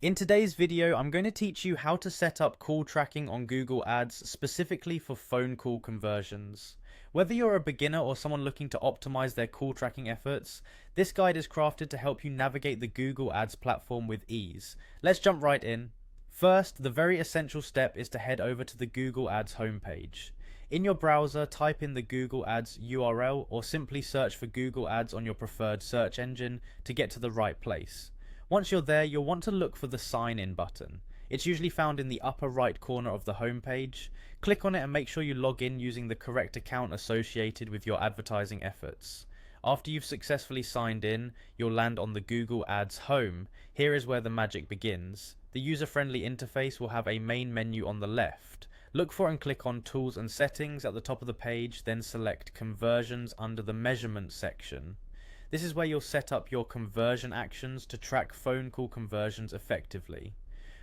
In today's video, I'm going to teach you how to set up call tracking on Google Ads specifically for phone call conversions. Whether you're a beginner or someone looking to optimize their call tracking efforts, this guide is crafted to help you navigate the Google Ads platform with ease. Let's jump right in. First, the very essential step is to head over to the Google Ads homepage. In your browser, type in the Google Ads URL or simply search for Google Ads on your preferred search engine to get to the right place. Once you're there, you'll want to look for the sign in button. It's usually found in the upper right corner of the homepage. Click on it and make sure you log in using the correct account associated with your advertising efforts. After you've successfully signed in, you'll land on the Google Ads home. Here is where the magic begins. The user-friendly interface will have a main menu on the left. Look for and click on Tools and Settings at the top of the page, then select Conversions under the Measurement section. This is where you'll set up your conversion actions to track phone call conversions effectively.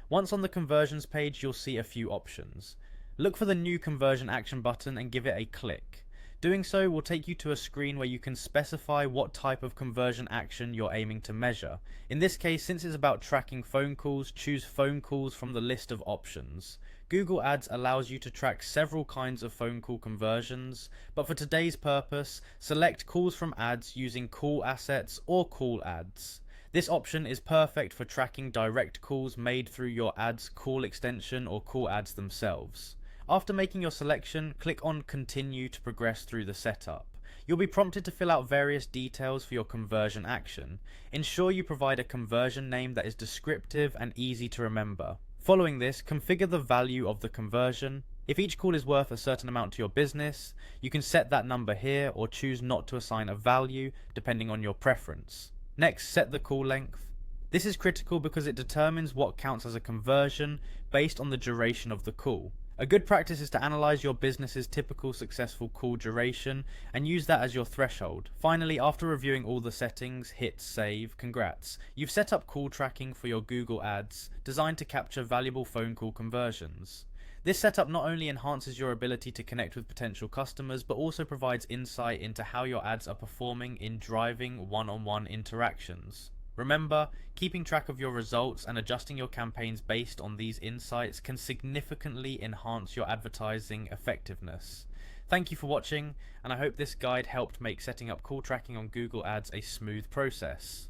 Once on the conversions page, you'll see a few options. Look for the new conversion action button and give it a click. Doing so will take you to a screen where you can specify what type of conversion action you're aiming to measure. In this case, since it's about tracking phone calls, choose phone calls from the list of options. Google Ads allows you to track several kinds of phone call conversions, but for today's purpose, select calls from ads using call assets or call ads. This option is perfect for tracking direct calls made through your ads call extension or call ads themselves. After making your selection, click on Continue to progress through the setup. You'll be prompted to fill out various details for your conversion action. Ensure you provide a conversion name that is descriptive and easy to remember. Following this, configure the value of the conversion. If each call is worth a certain amount to your business, you can set that number here or choose not to assign a value depending on your preference. Next, set the call length. This is critical because it determines what counts as a conversion based on the duration of the call. A good practice is to analyze your business's typical successful call duration and use that as your threshold. Finally, after reviewing all the settings, hit save. Congrats. You've set up call tracking for your Google Ads, designed to capture valuable phone call conversions. This setup not only enhances your ability to connect with potential customers, but also provides insight into how your ads are performing in driving one-on-one interactions. Remember, keeping track of your results and adjusting your campaigns based on these insights can significantly enhance your advertising effectiveness. Thank you for watching, and I hope this guide helped make setting up call tracking on Google Ads a smooth process.